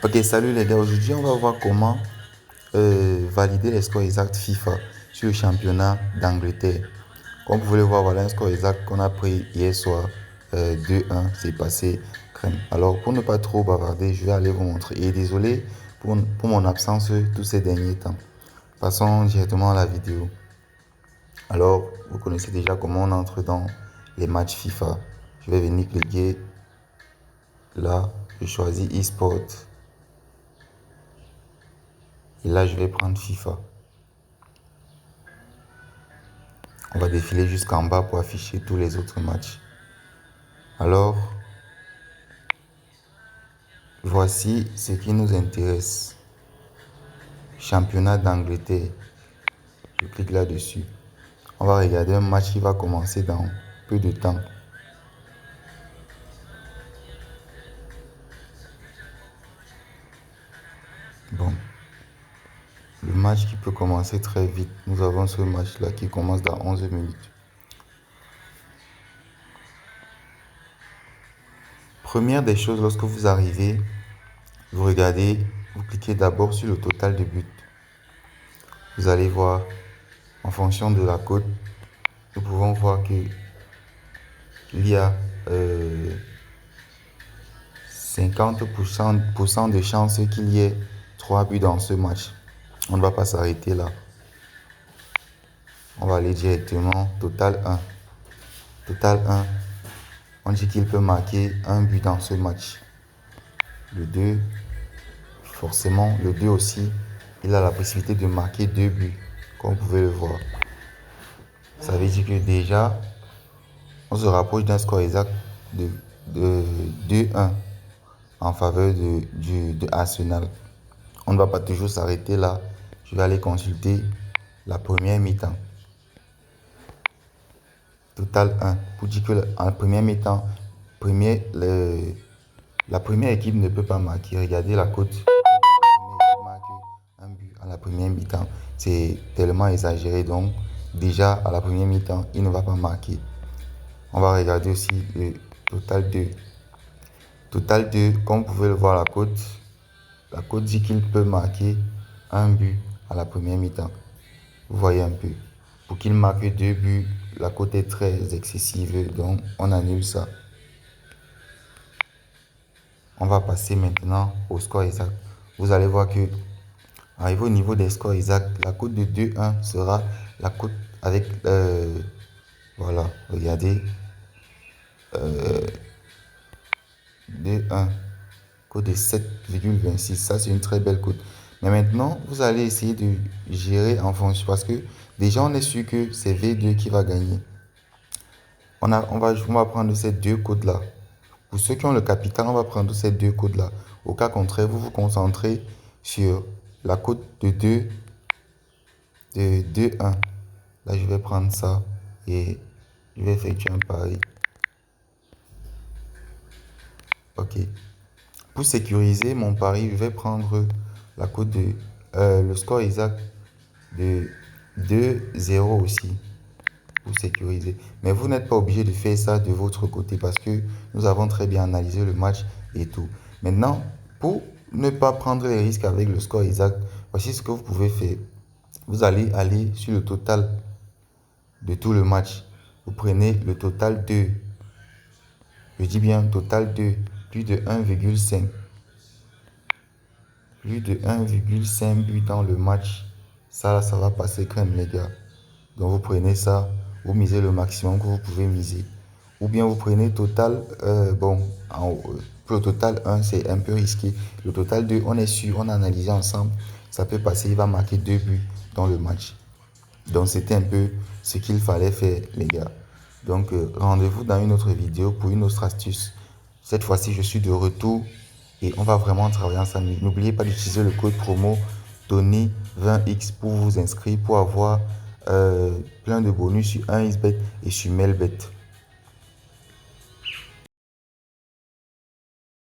Ok, salut les gars, aujourd'hui on va voir comment valider les scores exacts FIFA sur le championnat d'Angleterre. Comme vous pouvez le voir, voilà un score exact qu'on a pris hier soir, 2-1, c'est passé crème. Alors pour ne pas trop bavarder, je vais aller vous montrer. Et désolé pour mon absence tous ces derniers temps. Passons directement à la vidéo. Alors, vous connaissez déjà comment on entre dans les matchs FIFA. Je vais venir cliquer là, je choisis eSport. Et là, je vais prendre FIFA. On va défiler jusqu'en bas pour afficher tous les autres matchs. Alors, voici ce qui nous intéresse. Championnat d'Angleterre. Je clique là-dessus. On va regarder un match qui va commencer dans peu de temps. Bon. Le match qui peut commencer très vite. Nous avons ce match-là qui commence dans 11 minutes. Première des choses, lorsque vous arrivez, vous regardez, vous cliquez d'abord sur le total de buts. Vous allez voir, en fonction de la cote, nous pouvons voir qu'il y a 50% de chances qu'il y ait 3 buts dans ce match. On ne va pas s'arrêter là. On va aller directement total 1. Total 1, on dit qu'il peut marquer un but dans ce match. Le 2, forcément, le 2 aussi, il a la possibilité de marquer 2 buts, comme vous pouvez le voir. Ça veut dire que déjà, on se rapproche d'un score exact de 2-1 en faveur de Arsenal. On ne va pas toujours s'arrêter là. Je vais aller consulter la première mi-temps. Total 1. Pour dire que en première mi-temps, la première équipe ne peut pas marquer. Regardez la cote. La première équipe marque un but à la première mi-temps. C'est tellement exagéré. Donc, déjà à la première mi-temps, il ne va pas marquer. On va regarder aussi le total 2. Total 2, comme vous pouvez le voir, la cote dit qu'il peut marquer un but à la première mi-temps. Vous voyez un peu. Pour qu'il marque 2 buts, la cote est très excessive, donc on annule ça. On va passer maintenant au score exact. Vous allez voir que, arrivé au niveau des scores exacts, la cote de 2-1 sera la cote avec, voilà, regardez, 2-1, cote de 7,26. Ça, c'est une très belle cote. Mais maintenant, vous allez essayer de gérer en fonction, parce que déjà, on est sûr que c'est V2 qui va gagner. On va prendre ces deux codes-là. Pour ceux qui ont le capital, on va prendre ces deux codes-là. Au cas contraire, vous vous concentrez sur la cote de 2-1. Là, je vais prendre ça et je vais effectuer un pari. Ok. Pour sécuriser mon pari, je vais prendre la cote de le score exact de 2-0 aussi. Pour sécuriser. Mais vous n'êtes pas obligé de faire ça de votre côté parce que nous avons très bien analysé le match et tout. Maintenant, pour ne pas prendre les risques avec le score exact, voici ce que vous pouvez faire. Vous allez aller sur le total de tout le match. Vous prenez le total 2. Je dis bien total 2. Plus de 1,5. Plus de 1,5 but dans le match. Ça va passer crème, les gars. Donc, vous prenez ça. Vous misez le maximum que vous pouvez miser. Ou bien vous prenez total, bon, pour le total 1, c'est un peu risqué. Le total 2, on est sûr, on a analysé ensemble. Ça peut passer, il va marquer 2 buts dans le match. Donc, c'était un peu ce qu'il fallait faire, les gars. Donc, rendez-vous dans une autre vidéo pour une autre astuce. Cette fois-ci, je suis de retour et on va vraiment travailler ensemble. N'oubliez pas d'utiliser le code promo Tony20X pour vous inscrire, pour avoir plein de bonus sur 1xBet et sur Mailbet.